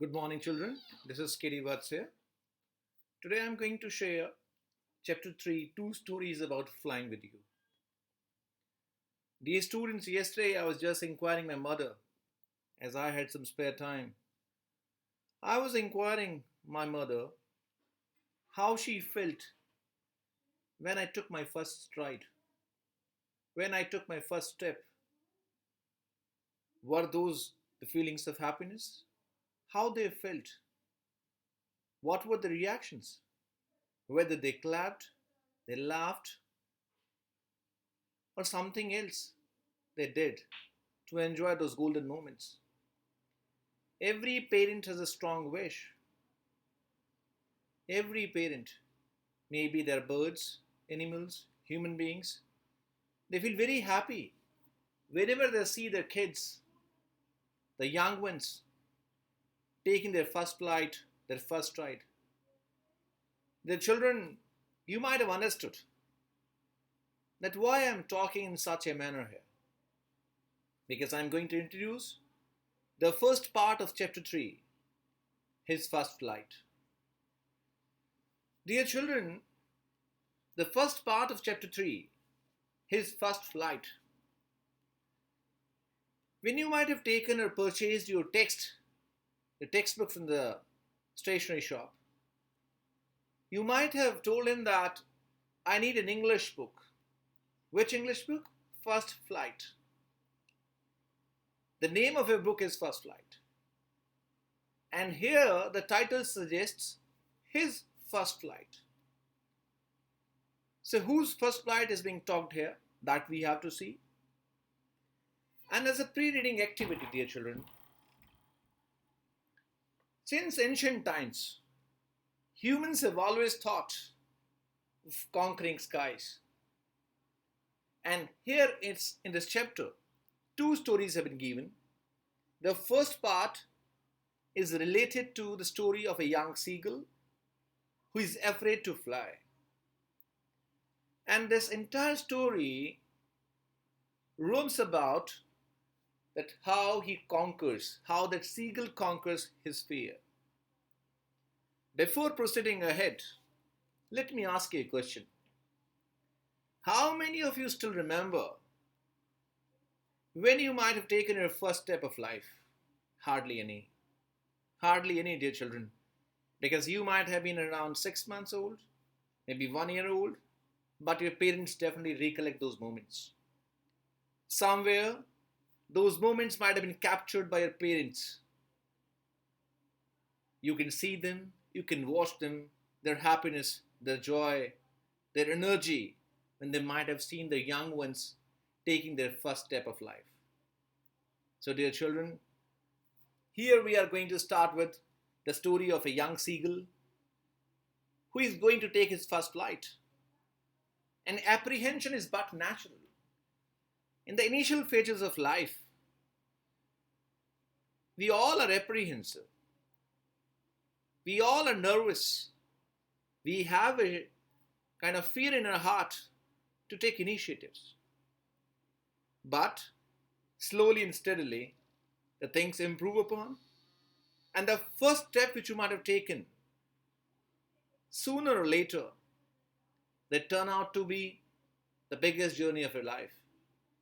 Good morning, children. This is Kitty Watts here. Today I'm going to share Chapter 3, two stories about flying with you. Dear students, yesterday I was just inquiring my mother as I had some spare time. I was inquiring my mother how she felt when I took my first stride, when I took my first step. Were those the feelings of happiness? How they felt? What were the reactions? Whether they clapped, they laughed, or something else they did to enjoy those golden moments. Every parent has a strong wish. Every parent, maybe they're birds, animals, human beings, they feel very happy whenever they see their kids, the young ones, taking their first flight, their first stride. Their children, you might have understood that why I'm talking in such a manner here. Because I'm going to introduce the first part of Chapter 3, his first flight. Dear children, the first part of Chapter 3, his first flight. When you might have taken or purchased your textbook from the stationery shop, you might have told him that I need an English book. Which English book? First Flight. The name of your book is First Flight. And here the title suggests his first flight. So whose first flight is being talked here? That we have to see. And as a pre-reading activity, dear children, since ancient times, humans have always thought of conquering skies. And here it's in this chapter, two stories have been given. The first part is related to the story of a young seagull who is afraid to fly. And this entire story roams about that how that seagull conquers his fear. Before proceeding ahead, let me ask you a question. How many of you still remember when you might have taken your first step of life? Hardly any. Hardly any, dear children. Because you might have been around 6 months old, maybe 1 year old, but your parents definitely recollect those moments. Somewhere, those moments might have been captured by your parents. You can see them, you can watch them, their happiness, their joy, their energy, when they might have seen the young ones taking their first step of life. So, dear children, here we are going to start with the story of a young seagull who is going to take his first flight. And apprehension is but natural. In the initial phases of life, we all are apprehensive. We all are nervous. We have a kind of fear in our heart to take initiatives. But slowly and steadily, the things improve upon. And the first step which you might have taken, sooner or later, they turn out to be the biggest journey of your life.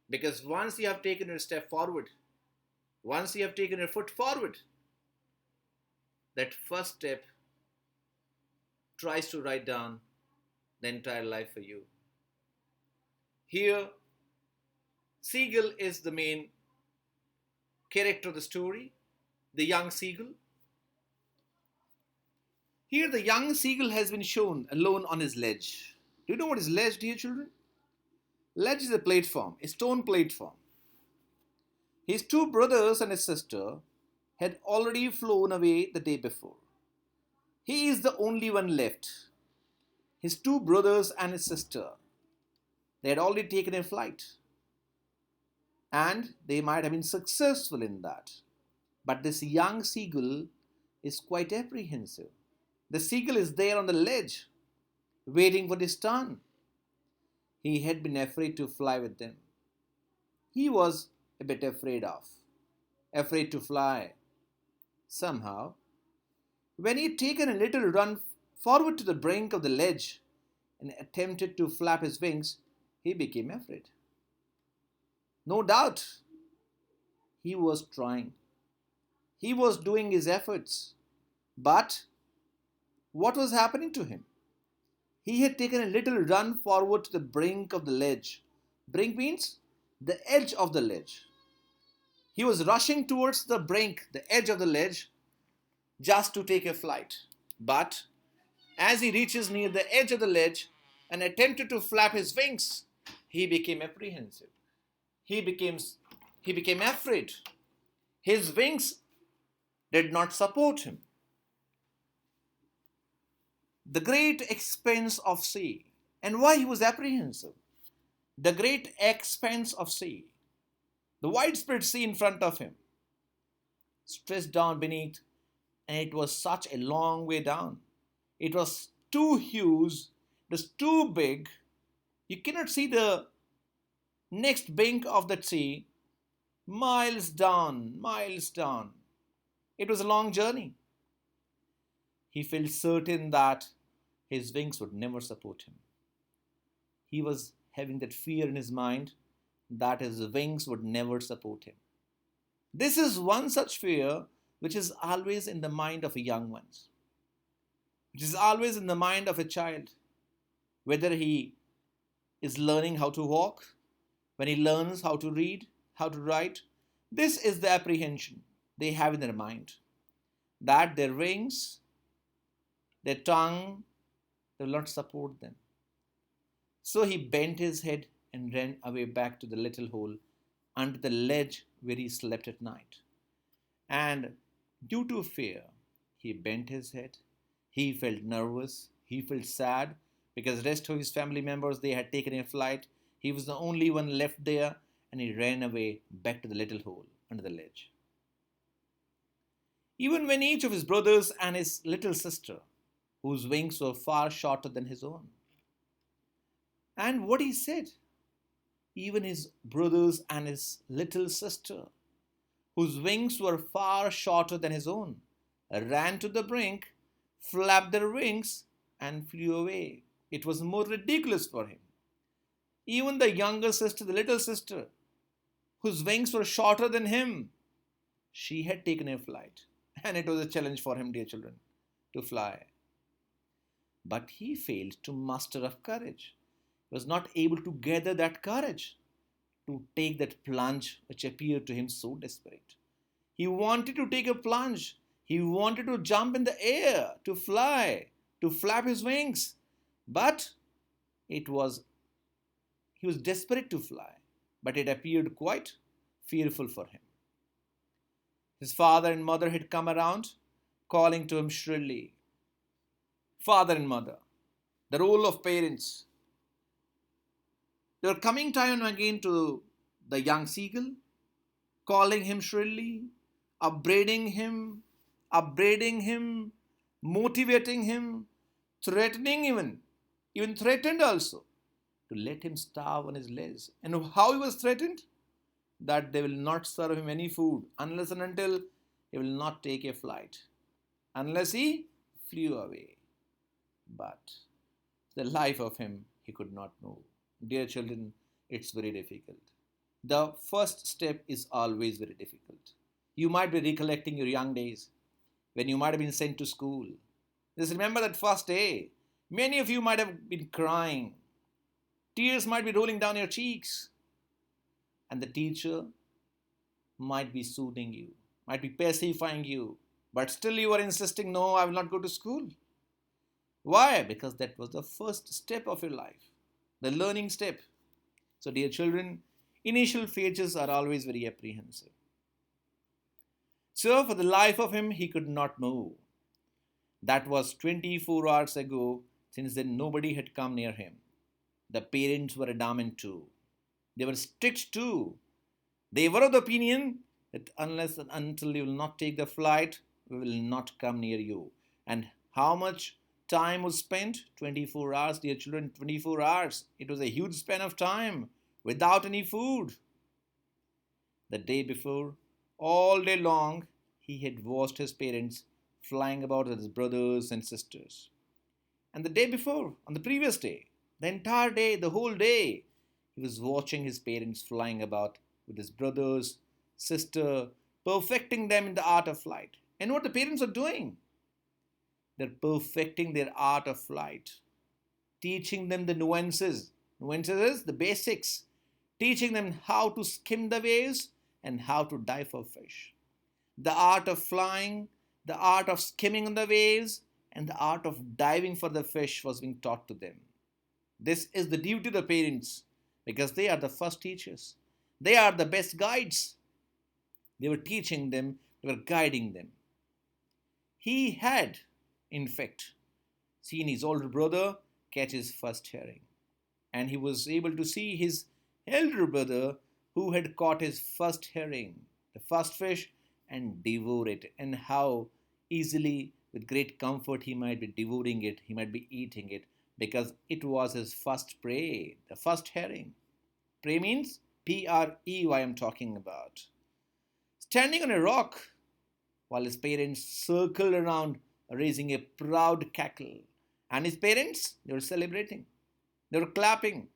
Because once you have taken a step forward, once you have taken a foot forward, that first step tries to write down the entire life for you. Here, Seagull is the main character of the story, the young seagull. Here, the young seagull has been shown alone on his ledge. Do you know what is ledge, dear children? Ledge is a platform, a stone platform. His two brothers and his sister had already flown away the day before. He is the only one left. His two brothers and his sister, they had already taken a flight. And they might have been successful in that. But this young seagull is quite apprehensive. The seagull is there on the ledge, waiting for his turn. He had been afraid to fly with them. He was a bit afraid to fly. Somehow, When he had taken a little run forward to the brink of the ledge and attempted to flap his wings, he became afraid. No doubt, he was trying. He was doing his efforts. But what was happening to him? He had taken a little run forward to the brink of the ledge. Brink means the edge of the ledge. He was rushing towards the brink, the edge of the ledge, just to take a flight. But as he reaches near the edge of the ledge and attempted to flap his wings, he became apprehensive. He became afraid. His wings did not support him. The great expanse of sea. And why he was apprehensive? The great expanse of sea. The widespread sea in front of him. Stretched down beneath, and it was such a long way down. It was too huge, it was too big. You cannot see the next bank of that sea. Miles down, miles down. It was a long journey. He felt certain that his wings would never support him. He was having that fear in his mind that his wings would never support him. This is one such fear which is always in the mind of a young one, which is always in the mind of a child, whether he is learning how to walk, when he learns how to read, how to write. This is the apprehension they have in their mind, that their wings, their tongue, they will not support them. So he bent his head and ran away back to the little hole under the ledge where he slept at night. And due to fear, he bent his head. He felt nervous. He felt sad because the rest of his family members, they had taken a flight. He was the only one left there, and he ran away back to the little hole under the ledge. Even when each of his brothers and his little sister, whose wings were far shorter than his own. And what he said, even his brothers and his little sister, whose wings were far shorter than his own, ran to the brink, flapped their wings, and flew away. It was more ridiculous for him. Even the younger sister, the little sister, whose wings were shorter than him, she had taken a flight. And it was a challenge for him, dear children, to fly. But he failed to muster up courage. He was not able to gather that courage to take that plunge which appeared to him so desperate. He wanted to take a plunge. He wanted to jump in the air, to fly, to flap his wings. But he was desperate to fly. But it appeared quite fearful for him. His father and mother had come around, calling to him shrilly. Father and mother, the role of parents. They were coming time and again to the young seagull, calling him shrilly, upbraiding him, motivating him, threatening even threatened also to let him starve on his legs. And how he was threatened? That they will not serve him any food unless and until he will not take a flight, unless he flew away. But the life of him, he could not move. Dear children, it's very difficult. The first step is always very difficult. You might be recollecting your young days when you might have been sent to school. Just remember that first day. Many of you might have been crying. Tears might be rolling down your cheeks. And the teacher might be soothing you, might be pacifying you. But still you are insisting, no, I will not go to school. Why? Because that was the first step of your life, the learning step. So dear children, initial phases are always very apprehensive. So for the life of him, he could not move. That was 24 hours ago. Since then, nobody had come near him. The parents were adamant too. They were strict too. They were of the opinion that unless and until you will not take the flight, we will not come near you. And how much time was spent? 24 hours, dear children, 24 hours. It was a huge span of time without any food. The day before, all day long, he had watched his parents flying about with his brothers and sisters. And the day before, on the previous day, the entire day, the whole day, he was watching his parents flying about with his brothers, sister, perfecting them in the art of flight. And what the parents are doing? They're perfecting their art of flight, teaching them the nuances. Nuances is the basics, teaching them how to skim the waves and how to dive for fish. The art of flying, the art of skimming on the waves, and the art of diving for the fish was being taught to them. This is the duty of the parents because they are the first teachers. They are the best guides. They were teaching them, they were guiding them. He had, in fact, seen his older brother catch his first herring. And he was able to see his elder brother who had caught his first herring, the first fish, and devour it, and how easily, with great comfort, he might be devouring it, he might be eating it, because it was his first prey, the first herring. Prey means Prey, I'm talking about. Standing on a rock, while his parents circled around, raising a proud cackle. And his parents, they were celebrating. They were clapping.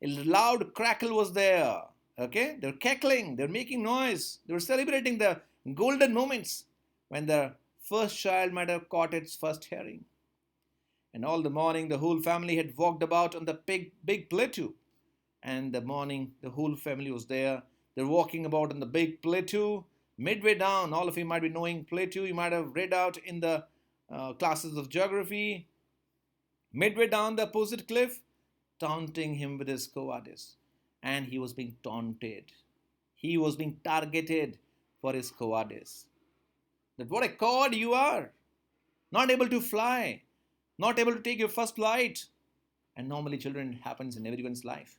A loud crackle was there. Okay? They were cackling. They were making noise. They were celebrating the golden moments when the first child might have caught its first herring. And all the morning, the whole family had walked about on the big plateau. And the morning, the whole family was there. They're walking about on the big plateau. Midway down, all of you might be knowing plateau. You might have read out in the classes of geography. Midway down the opposite cliff, taunting him with his cowardice. And he was being taunted. He was being targeted for his cowardice. That what a coward you are. Not able to fly. Not able to take your first flight. And normally children, it happens in everyone's life.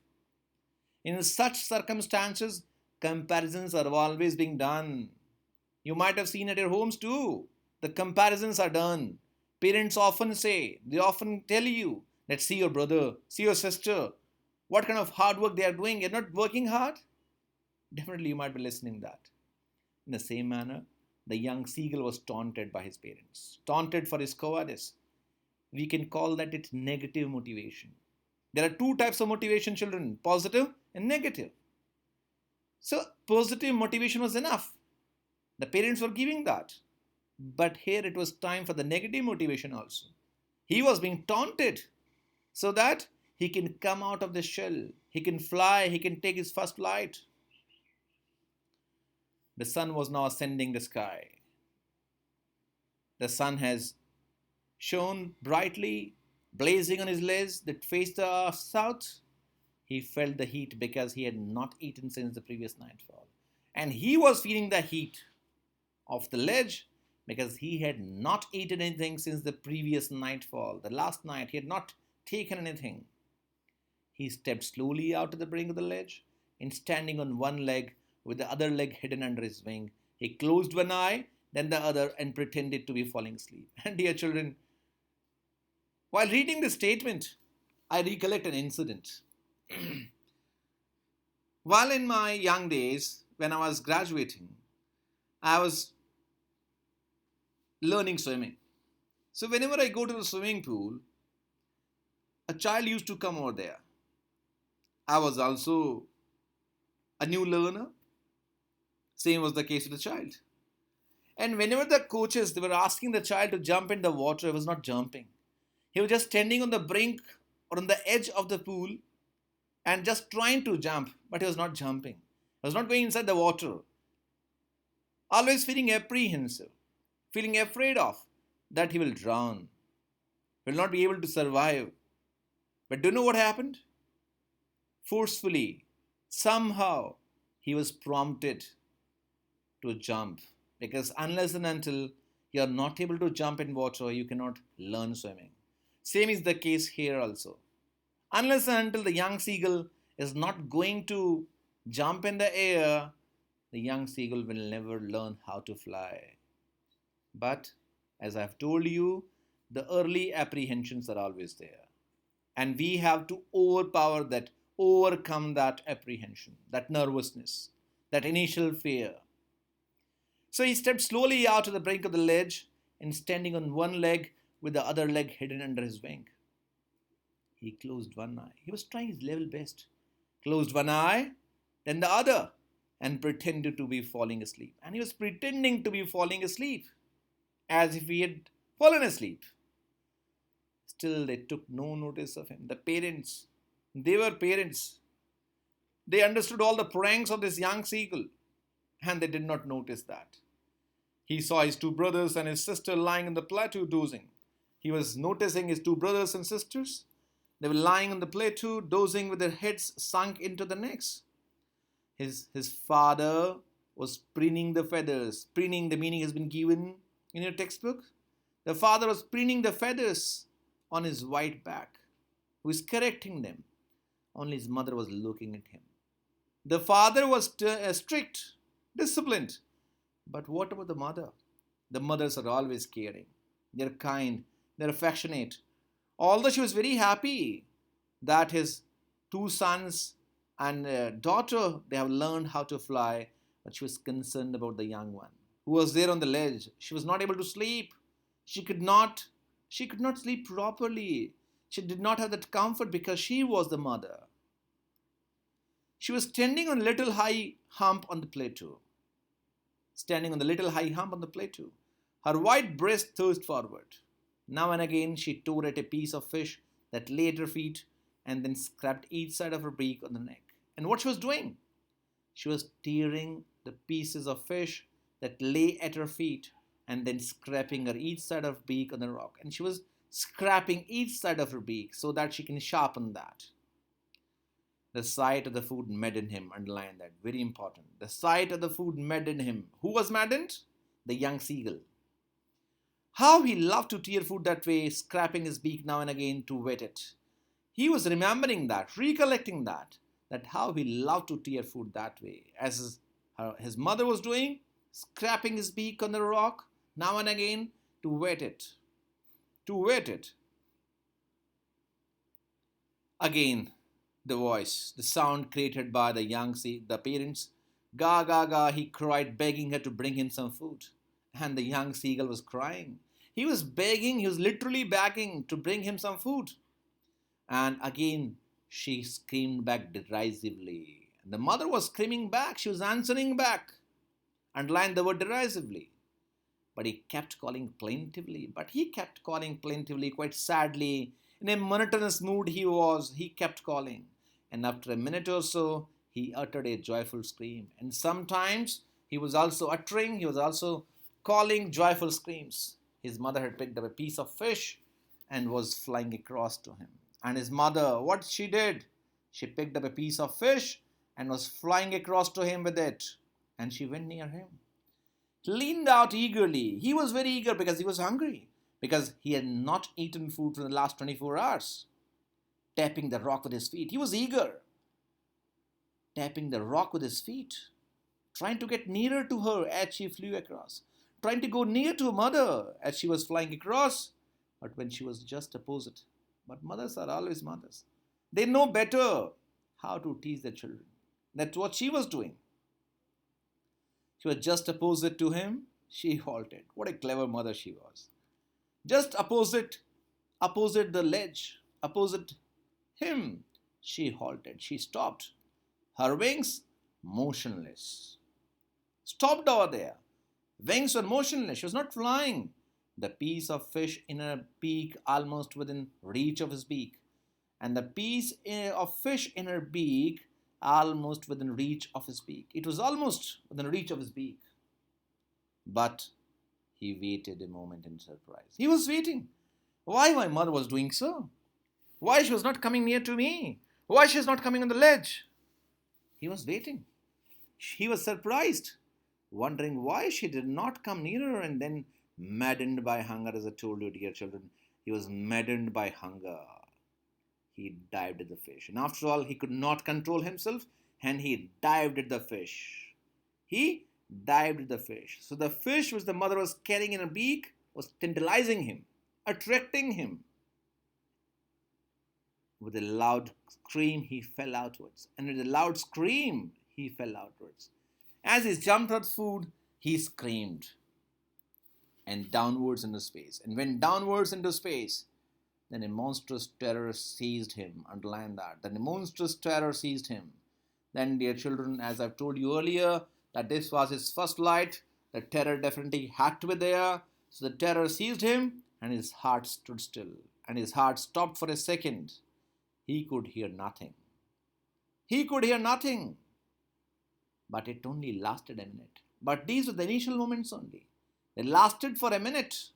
In such circumstances, comparisons are always being done. You might have seen at your homes too. The comparisons are done. Parents often say, they often tell you that see your brother, see your sister, what kind of hard work they are doing. You're not working hard? Definitely you might be listening to that. In the same manner, the young seagull was taunted by his parents, taunted for his cowardice. We can call that its negative motivation. There are two types of motivation, children, positive and negative. So positive motivation was enough. The parents were giving that. But here it was time for the negative motivation also. He was being taunted so that he can come out of the shell. He can fly. He can take his first flight. The sun was now ascending the sky. The sun has shone brightly, blazing on his legs that faced the south. He felt the heat because he had not eaten since the previous nightfall. And he was feeling the heat of the ledge because he had not eaten anything since the previous nightfall. The last night he had not taken anything. He stepped slowly out to the brink of the ledge and standing on one leg with the other leg hidden under his wing, he closed one eye, then the other and pretended to be falling asleep. And dear children, while reading this statement, I recollect an incident. While in my young days, when I was graduating, I was learning swimming. So whenever I go to the swimming pool, a child used to come over there. I was also a new learner. Same was the case with the child. And whenever the coaches, they were asking the child to jump in the water, he was not jumping. He was just standing on the brink or on the edge of the pool and just trying to jump, but he was not jumping. He was not going inside the water. Always feeling apprehensive, feeling afraid of that he will drown, will not be able to survive. But do you know what happened? Forcefully, somehow, he was prompted to jump. Because unless and until you are not able to jump in water, you cannot learn swimming. Same is the case here also. Unless and until the young seagull is not going to jump in the air, the young seagull will never learn how to fly. But as I've told you, the early apprehensions are always there. And we have to overcome that apprehension, that nervousness, that initial fear. So he stepped slowly out to the brink of the ledge and standing on one leg with the other leg hidden under his wing. He closed one eye. He was trying his level best. Closed one eye, then the other, and pretended to be falling asleep. And he was pretending to be falling asleep, as if he had fallen asleep. Still, they took no notice of him. The parents, they were parents. They understood all the pranks of this young seagull, and they did not notice that. He saw his two brothers and his sister lying on the plateau dozing. He was noticing his two brothers and sisters. They were lying on the plateau, dozing with their heads sunk into the necks. His father was preening the feathers. Preening, the meaning has been given in your textbook. The father was preening the feathers on his white back, who is correcting them. Only his mother was looking at him. The father was strict, disciplined. But what about the mother? The mothers are always caring. They're kind. They're affectionate. Although she was very happy that his two sons and daughter, they have learned how to fly, but she was concerned about the young one who was there on the ledge. She was not able to sleep. She could not sleep properly. She did not have that comfort because she was the mother. She was standing on a little high hump on the plateau. Standing on the little high hump on the plateau. Her white breast thrust forward. Now and again she tore at a piece of fish that lay at her feet and then scraped each side of her beak on the neck. And what she was doing? She was tearing the pieces of fish that lay at her feet and then scraping her each side of her beak on the rock. And she was scraping each side of her beak so that she can sharpen that. The sight of the food maddened him. Underline that. Very important. The sight of the food maddened him. Who was maddened? The young seagull. How he loved to tear food that way, scraping his beak now and again to wet it. He was remembering that, recollecting that how he loved to tear food that way. As his mother was doing, scraping his beak on the rock now and again to wet it. To wet it. Again, the voice, the sound created by the the parents. Ga, ga, ga, he cried, begging her to bring him some food. And the young seagull was crying. He was begging, he was literally begging to bring him some food. And again, she screamed back derisively. And the mother was screaming back, she was answering back. Underline the word derisively. But he kept calling plaintively. Quite sadly. In a monotonous mood he kept calling. And after a minute or so, he uttered a joyful scream. And sometimes he was also calling joyful screams. His mother had picked up a piece of fish and was flying across to him. And his mother, what she did? She picked up a piece of fish and was flying across to him with it. And she went near him. He leaned out eagerly. He was very eager because he was hungry. Because he had not eaten food for the last 24 hours. Tapping the rock with his feet. He was eager. Tapping the rock with his feet. Trying to get nearer to her as she flew across. Trying to go near to her mother as she was flying across. But when she was just opposite. But mothers are always mothers. They know better how to teach their children. That's what she was doing. She was just opposite to him. She halted. What a clever mother she was. Just opposite the ledge, opposite him, she halted. She stopped. Her wings motionless. Stopped over there. Wings were motionless. She was not flying. The piece of fish in her beak almost within reach of his beak. And the piece of fish in her beak almost within reach of his beak. It was almost within reach of his beak. But he waited a moment in surprise. He was waiting. Why my mother was doing so? Why she was not coming near to me? Why she was not coming on the ledge? He was waiting. He was surprised, wondering why she did not come nearer, and then maddened by hunger, as I told you, dear children. He was maddened by hunger. He dived at the fish. And after all, he could not control himself, and he dived at the fish. He dived at the fish. So the fish which the mother was carrying in her beak was tantalizing him, attracting him. With a loud scream, he fell outwards. And with a loud scream, he fell outwards. As he jumped at food, he screamed. and downwards into space. And when downwards into space, then a monstrous terror seized him. Underline that. Then a monstrous terror seized him. Then, dear children, as I've told you earlier, that this was his first flight, the terror definitely had to be there. So the terror seized him and his heart stood still. And his heart stopped for a second. He could hear nothing. He could hear nothing. But it only lasted a minute. But these were the initial moments only. They lasted for a minute.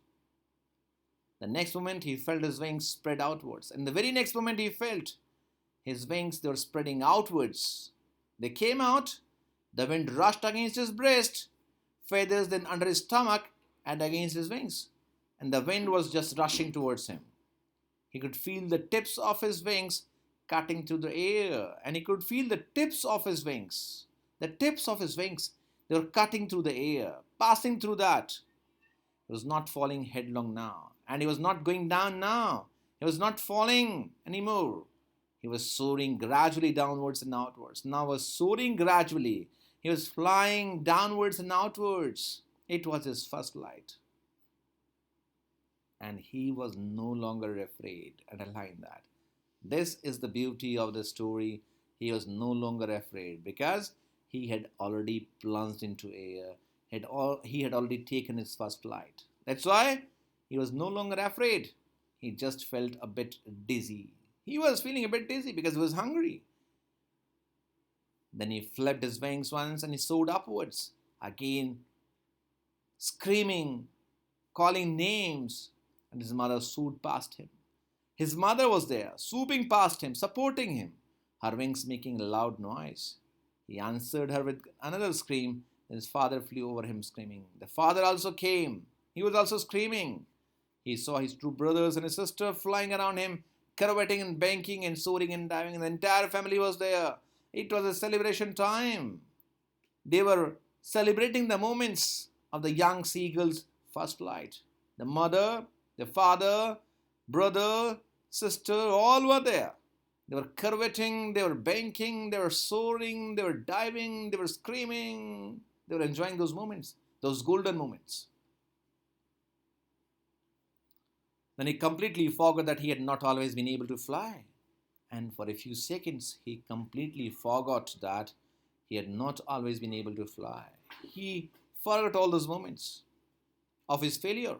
The next moment he felt his wings spread outwards. And the very next moment he felt his wings, they were spreading outwards. They came out. The wind rushed against his breast, feathers then under his stomach and against his wings. And the wind was just rushing towards him. He could feel the tips of his wings cutting through the air. And he could feel the tips of his wings. The tips of his wings, they were cutting through the air, passing through that. He was not falling headlong now. And he was not going down now. He was not falling anymore. He was soaring gradually downwards and outwards. Now he was soaring gradually. He was flying downwards and outwards. It was his first flight. And he was no longer afraid. Underline that. This is the beauty of the story. He was no longer afraid because he had already plunged into air. He had already taken his first flight. That's why he was no longer afraid. He just felt a bit dizzy. He was feeling a bit dizzy because he was hungry. Then he flapped his wings once and he soared upwards. Again, screaming, calling names, and his mother soared past him. His mother was there, swooping past him, supporting him, her wings making a loud noise. He answered her with another scream. Then his father flew over him screaming. The father also came. He was also screaming. He saw his two brothers and his sister flying around him, curveting and banking and soaring and diving, and the entire family was there. It was a celebration time. They were celebrating the moments of the young seagull's first flight. The mother, the father, brother, sister, all were there. They were curveting, they were banking, they were soaring, they were diving, they were screaming. They were enjoying those moments, those golden moments. Then he completely forgot that he had not always been able to fly. And for a few seconds, he completely forgot that he had not always been able to fly. He forgot all those moments of his failure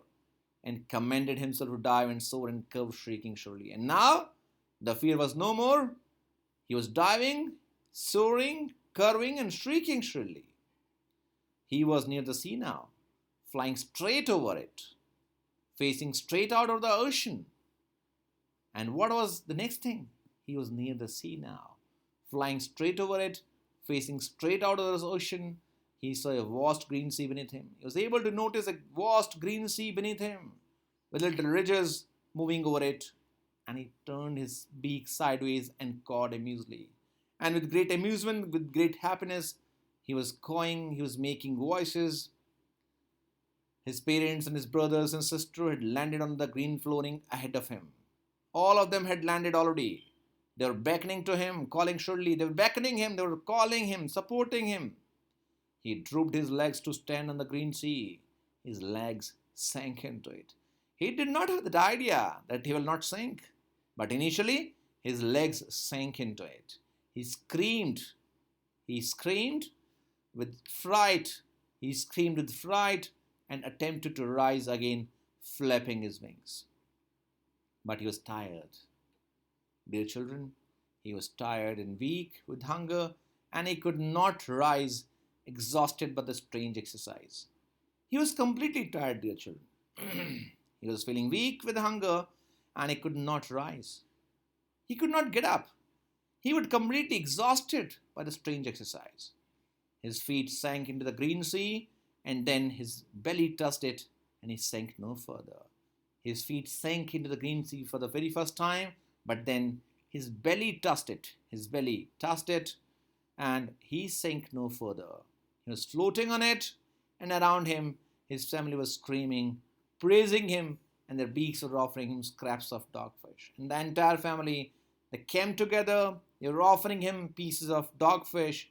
and commended himself to dive and soar and curve, shrieking surely. And now, the fear was no more. He was diving, soaring, curving, and shrieking shrilly. He was near the sea now, flying straight over it, facing straight out of the ocean. And what was the next thing? He was near the sea now, flying straight over it, facing straight out of the ocean. He saw a vast green sea beneath him. He was able to notice a vast green sea beneath him, with little ridges moving over it. And he turned his beak sideways and cawed amusedly. And with great amusement, with great happiness, he was cawing, he was making voices. His parents and his brothers and sister had landed on the green flooring ahead of him. All of them had landed already. They were beckoning to him, calling surely. They were beckoning him, they were calling him, supporting him. He drooped his legs to stand on the green sea. His legs sank into it. He did not have that idea that he will not sink. But initially, his legs sank into it. He screamed. He screamed with fright. He screamed with fright and attempted to rise again, flapping his wings. But he was tired. Dear children, he was tired and weak with hunger, and he could not rise, exhausted by the strange exercise. He was completely tired, dear children. He was feeling weak with hunger, and he could not rise. He could not get up. He was completely exhausted by the strange exercise. His feet sank into the green sea, and then his belly touched it, and he sank no further. His feet sank into the green sea for the very first time, but then his belly touched it. His belly touched it, and he sank no further. He was floating on it, and around him, his family was screaming, praising him, and their beaks were offering him scraps of dogfish. And the entire family, they came together, they were offering him pieces of dogfish.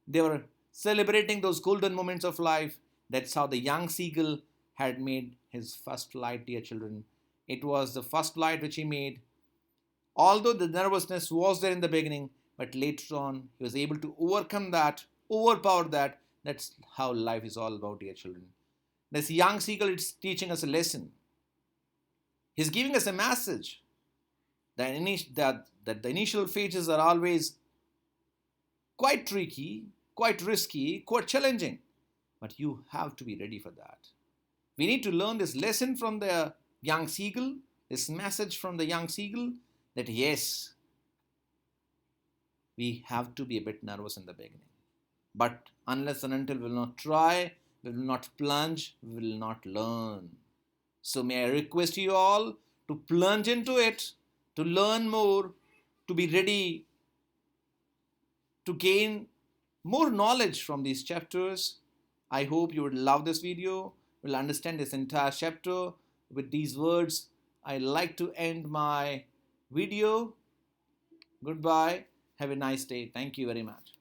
They were celebrating those golden moments of life. That's how the young seagull had made his first flight, dear children. It was the first flight which he made. Although the nervousness was there in the beginning, but later on he was able to overcome that, overpower that. That's how life is all about, dear children. This young seagull is teaching us a lesson. He's giving us a message that the initial phases are always quite tricky, quite risky, quite challenging. But you have to be ready for that. We need to learn this lesson from the young seagull, this message from the young seagull, that yes, we have to be a bit nervous in the beginning. But unless and until we will not try, we will not plunge, we will not learn. So may I request you all to plunge into it, to learn more, to be ready to gain more knowledge from these chapters. I hope you would love this video, will understand this entire chapter. With these words, I like to end my video. Goodbye. Have a nice day. Thank you very much.